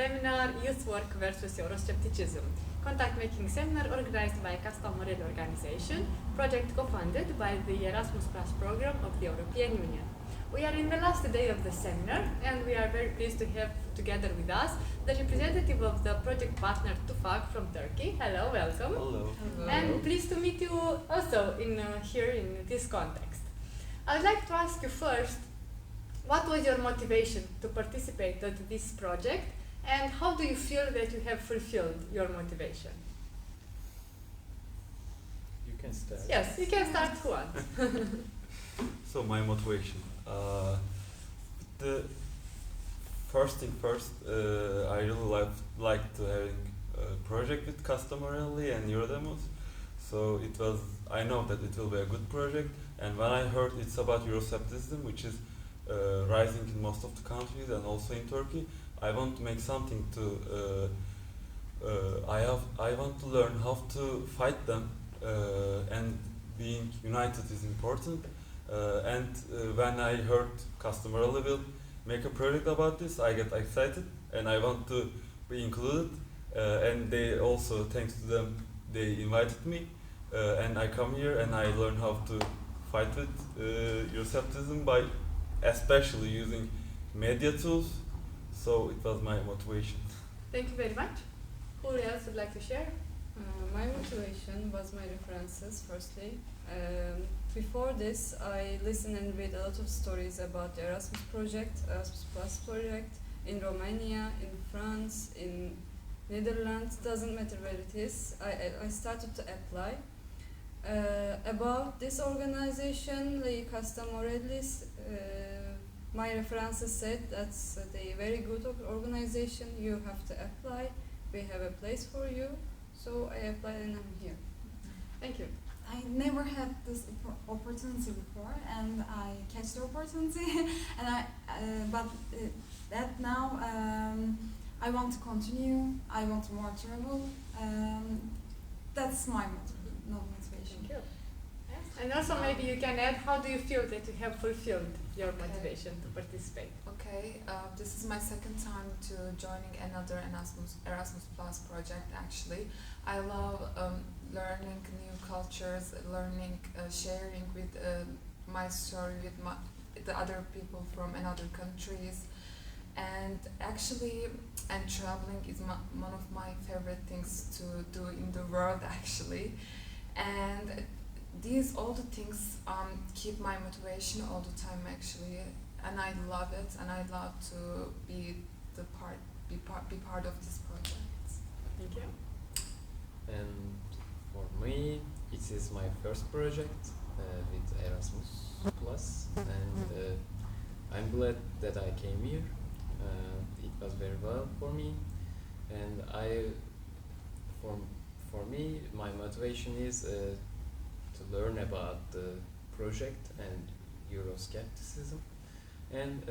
seminar Youth Work versus Euroscepticism, contact making seminar organized by Kasta Morrely Organisation, project co-funded by the Erasmus Plus program of the European Union. We are in the last day of the seminar and we are very pleased to have together with us the representative of the project partner TUFAK from Turkey. Hello, welcome. Hello. Hello. And pleased to meet you also here in this context. I would like to ask you first, what was your motivation to participate at this project and how do you feel that you have fulfilled your motivation? You can start. Yes, you can start who wants. So my motivation. The first thing first, I really liked having a project with Kasta Morrely and Erasmus. So I know that it will be a good project. And when I heard it's about Euroscepticism, which is rising in most of the countries and also in Turkey, I want to make something to. I want to learn how to fight them, and being united is important. When I heard Kasta Morrely will make a project about this, I get excited and I want to be included. And they also, thanks to them, they invited me, and I come here and I learn how to fight with Euroscepticism by especially using media tools. So it was my motivation. Thank you very much. Who else would like to share? My motivation was my references, firstly. Before this, I listened and read a lot of stories about the Erasmus project, Erasmus Plus project, in Romania, in France, in Netherlands, doesn't matter where it is. I started to apply. About this organization, the Kasta Morrely's, my references said that's a very good organization, you have to apply, we have a place for you. So I applied and I'm here. Thank you. I never had this opportunity before, and I catch the opportunity, and that now I want to continue. I want more travel. That's my motivation. Thank you. Yes. And also maybe you can add, how do you feel that you have fulfilled your motivation to participate? Okay, this is my second time to joining another Erasmus Plus project actually. I love learning new cultures, sharing with my story with the other people from another countries. And traveling is one of my favorite things to do in the world actually. And all the things keep my motivation all the time actually, and I love it, and I love to be part of this project. Thank you. And for me, it is my first project with Erasmus Plus, and I'm glad that I came here. It was very well for me, and for me, my motivation is to learn about the project and Euroscepticism, and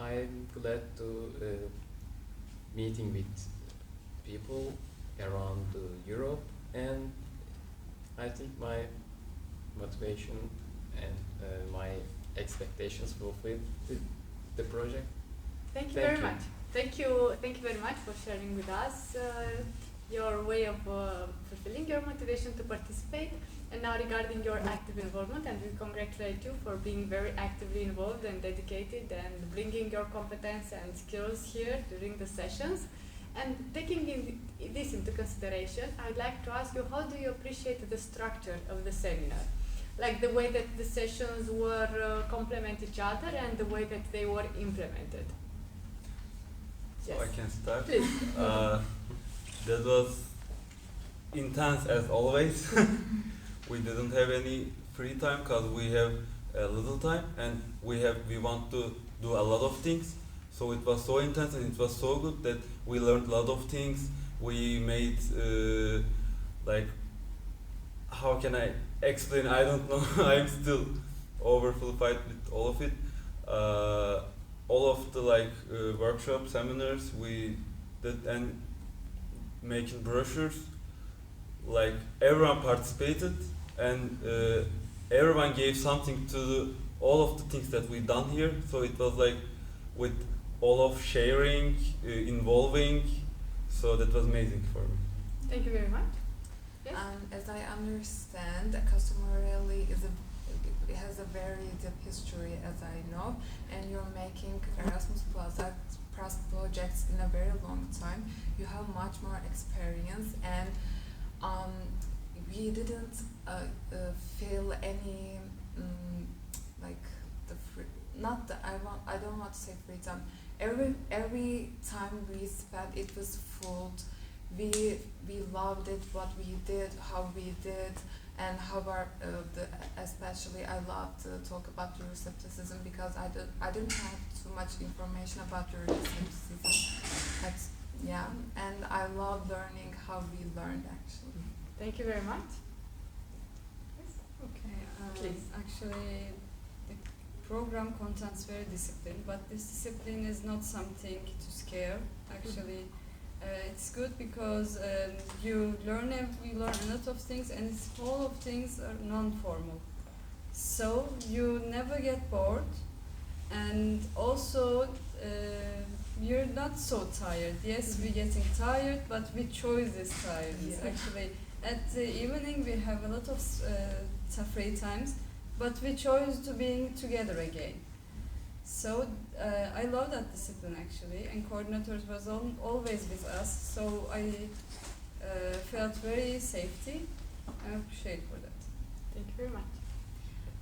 I'm glad to meeting with people around Europe, and I think my motivation and my expectations fulfilled the project. Thank you very much. Thank you very much for sharing with us your way of fulfilling your motivation to participate. And now regarding your active involvement, and we congratulate you for being very actively involved and dedicated and bringing your competence and skills here during the sessions. And taking this into consideration, I'd like to ask you, how do you appreciate the structure of the seminar? Like the way that the sessions were complement each other and the way that they were implemented. So Yes. I can start. Please. That was intense as always. We didn't have any free time because we have a little time, and we want to do a lot of things. So it was so intense and it was so good that we learned a lot of things. We made how can I explain? I don't know. I'm still overfulfilled with all of it. All of the workshop seminars we did, and making brochures. Everyone participated, and everyone gave something to all of the things that we done here. So it was with all of sharing, involving. So that was amazing for me. Thank you very much. Yes? As I understand, Kasta Morrely it has a very deep history, as I know, and you're making Erasmus Plus projects in a very long time. You have much more experience, and we didn't feel any like the free, not the I don't want to say freedom. Every time we spent, it was full. We loved it, what we did, how we did, and how our especially I love to talk about Euroscepticism because I didn't have too much information about Euroscepticism. Yeah, and I love learning how we learned actually. Thank you very much. Okay, Please. actually, the program contents very discipline, but this discipline is not something to scare. Actually, it's good because you learn a lot of things, and it's all of things are non-formal. So you never get bored, and also you're not so tired. Yes, we're getting tired, but we chose this tiredness. Yeah. Actually, at the evening we have a lot of free times, but we chose to being together again. So I love that discipline actually, and coordinators was always with us. So I felt very safety. I appreciate for that. Thank you very much.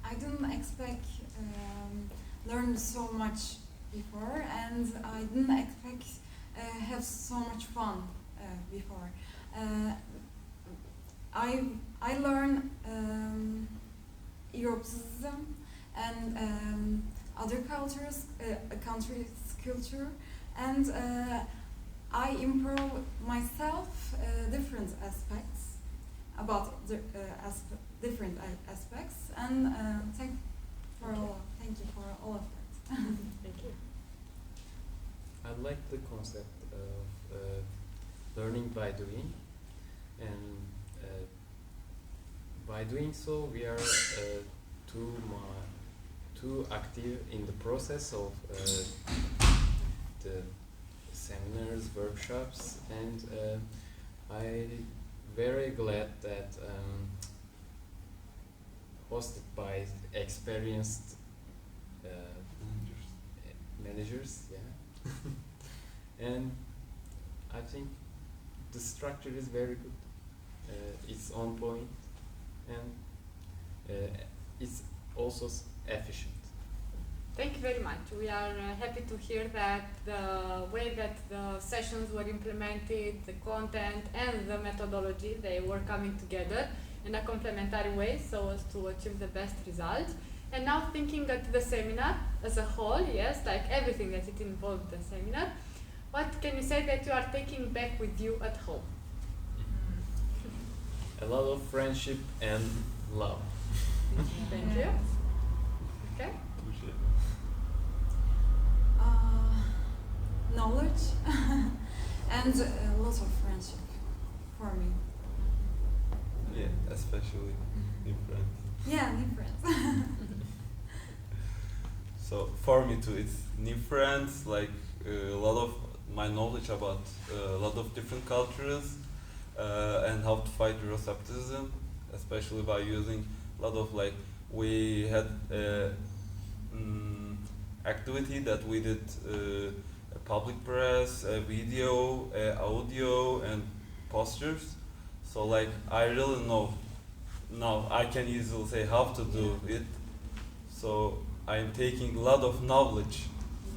I didn't expect learn so much before, and I didn't expect have so much fun before. I learned Euroscepticism and other cultures, countries' culture, and I improve myself different aspects about the different aspects, and thank you for all of that. Thank you. I like the concept of learning by doing, and by doing so we are too active in the process of the seminars, workshops, and I'm very glad that hosted by experienced managers, yeah. And I think the structure is very good. It's on point, and it's also efficient. Thank you very much. We are happy to hear that the way that the sessions were implemented, the content and the methodology, they were coming together in a complementary way so as to achieve the best results. And now thinking at the seminar as a whole, yes, like everything that it involved the seminar, what can you say that you are taking back with you at home? A lot of friendship and love. Thank you. Okay. Knowledge and a lot of friendship for me. Yeah, especially in France. Yeah, new friends. So for me too, it's new friends, like a lot of my knowledge about a lot of different cultures and how to fight Euroscepticism, especially by using a lot of we had activity that we did a public press, a video, audio, and posters. So I really know now I can easily say how to do it. So I'm taking a lot of knowledge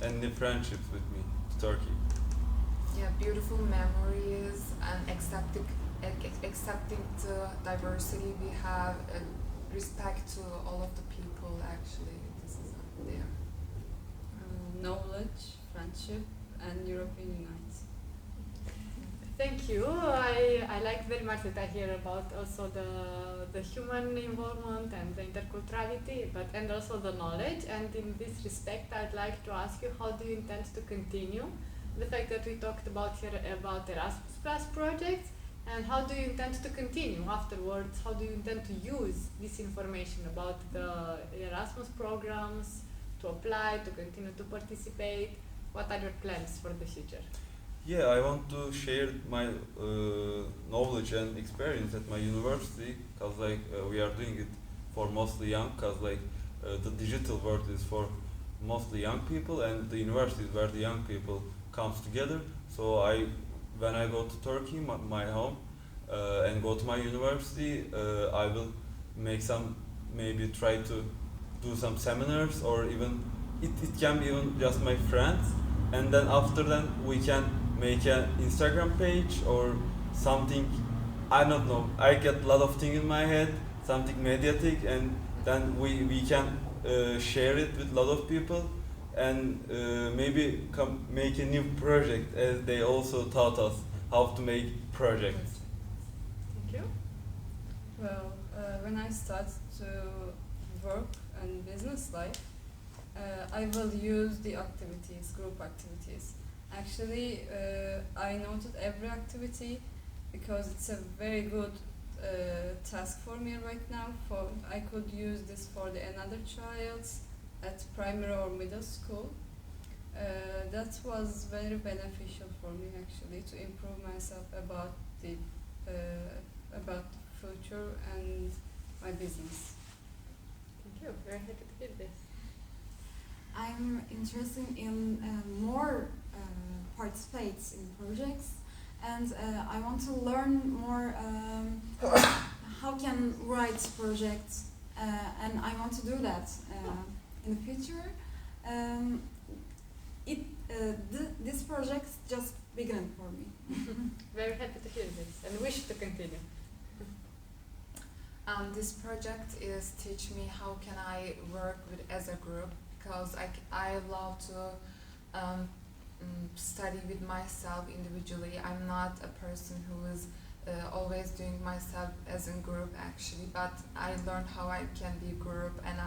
and new friendships with me to Turkey. Yeah, beautiful memories and accepting the diversity we have, and respect to all of the people. Actually, this is there. Knowledge, friendship, and European Unite. Thank you. I like very much that I hear about also the human involvement and the interculturality, and also the knowledge. And in this respect, I'd like to ask you, how do you intend to continue the fact that we talked about here about Erasmus Plus projects, and how do you intend to continue afterwards? How do you intend to use this information about the Erasmus programs to apply, to continue to participate? what are your plans for the future? Yeah, I want to share my knowledge and experience at my university, because we are doing it for mostly young, because the digital world is for mostly young people, and the university is where the young people comes together. So when I go to Turkey, my home, and go to my university, I will maybe try to do some seminars, or even it can be even just my friends, and then after that we can make an Instagram page or something. I don't know, I get a lot of things in my head, something mediatic, and then we can share it with a lot of people, and maybe make a new project, as they also taught us how to make projects. Thank you. Well, when I start to work and business life, I will use the activities, group activities. Actually, I noted every activity because it's a very good task for me right now. I could use this for another child at primary or middle school. That was very beneficial for me actually, to improve myself about the future and my business. Thank you. Very happy to hear this. I'm interested in more participates in projects, and I want to learn more how can write projects, and I want to do that in the future. This project just beginning for me. Very happy to hear this and wish to continue. This project is teach me how can I work as a group, because I love to study with myself individually. I'm not a person who is always doing myself as a group actually, but I learned how I can be a group, and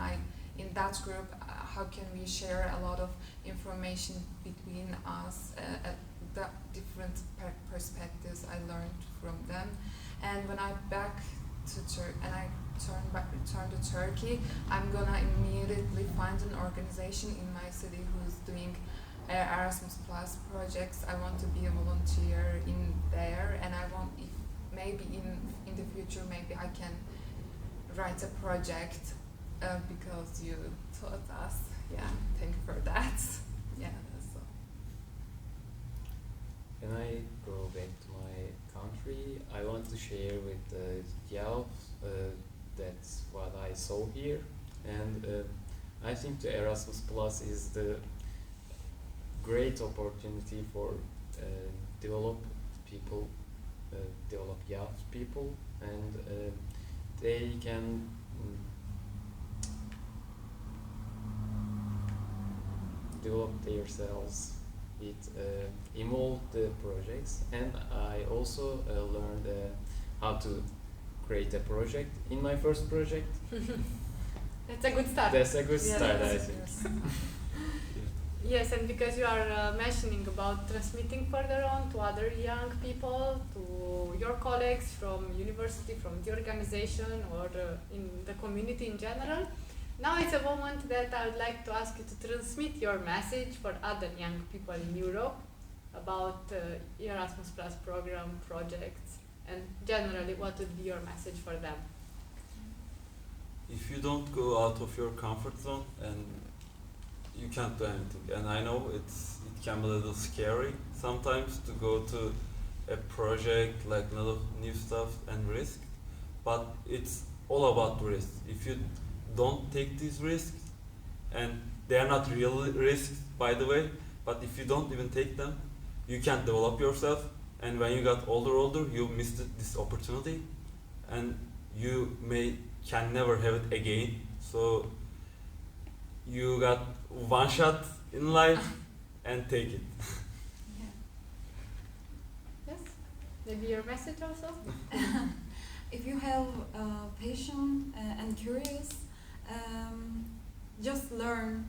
in that group how can we share a lot of information between us, the different perspectives I learned from them. And when I return to Turkey, I'm gonna immediately find an organization in my city who's doing Erasmus Plus projects. I want to be a volunteer in there, and I want, if maybe in the future, maybe I can write a project because you taught us. Yeah, thank you for that. Yeah, that's all. When I go back to my country, I want to share with the youth that's what I saw here, and I think the Erasmus Plus is the great opportunity for develop young people, and they can develop themselves. It involved the projects, and I also learned how to create a project in my first project. That's a good start. That's a good Yeah, start, I that's think. Yes, and because you are mentioning about transmitting further on to other young people, to your colleagues from university, from the organization, or in the community in general, now it's a moment that I would like to ask you to transmit your message for other young people in Europe about Erasmus Plus program, projects, and generally what would be your message for them? If you don't go out of your comfort zone, and you can't do anything, and I know it can be a little scary sometimes to go to a project, like a lot of new stuff and risk, but it's all about risk. If you don't take these risks, and they are not real risks by the way, but if you don't even take them, you can't develop yourself, and when you got older you missed this opportunity, and you can never have it again. So you got one shot in life and take it. Yes? Maybe your message also? If you have passion and curious, just learn,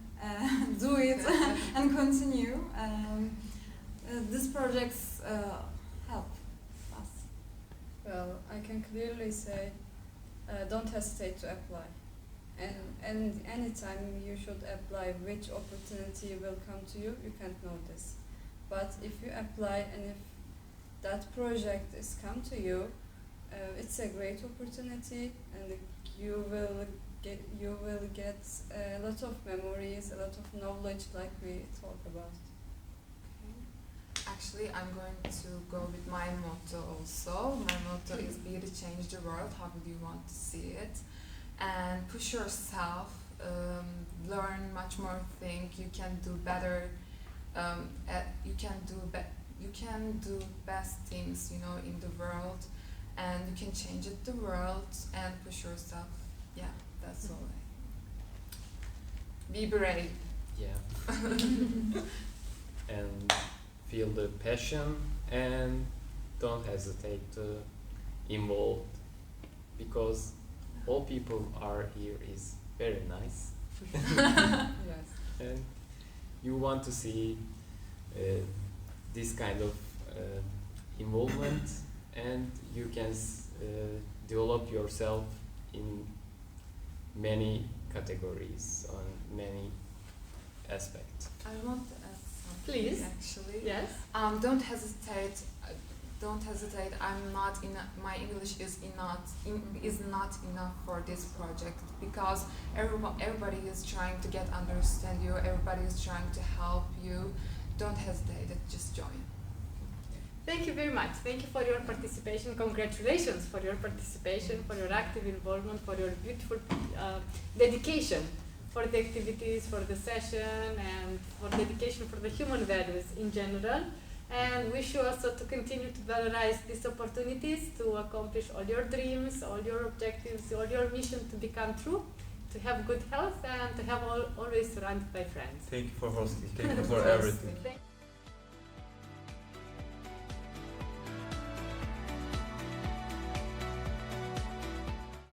do it, and continue. These projects help us. Well, I can clearly say, don't hesitate to apply. and anytime you should apply which opportunity will come to you, you can't know this. But if you apply and if that project is come to you, it's a great opportunity, and you will get a lot of memories, a lot of knowledge, like we talk about. Actually, I'm going to go with my motto also. My motto is be to change the world. How do you want to see it? And push yourself, learn much more things. You can do better. You can do best things, you know, in the world, and you can change the world and push yourself. Yeah, that's all. Be brave. Yeah. And feel the passion and don't hesitate to involve, because all people are here is very nice. Yes. And you want to see this kind of involvement, and you can develop yourself in many categories, on many aspects. I want to add something. Please. Actually. Yes. Don't hesitate. Don't hesitate. I'm not in. My English is not enough for this project, because everybody is trying to get understand you. Everybody is trying to help you. Don't hesitate. Just join. Thank you very much. Thank you for your participation. Congratulations for your participation, for your active involvement, for your beautiful dedication for the activities, for the session, and for dedication for the human values in general. And wish you also to continue to valorize these opportunities to accomplish all your dreams, all your objectives, all your mission to become true, to have good health, and to have always surrounded by friends. Thank you for hosting. Thank you for everything. Thank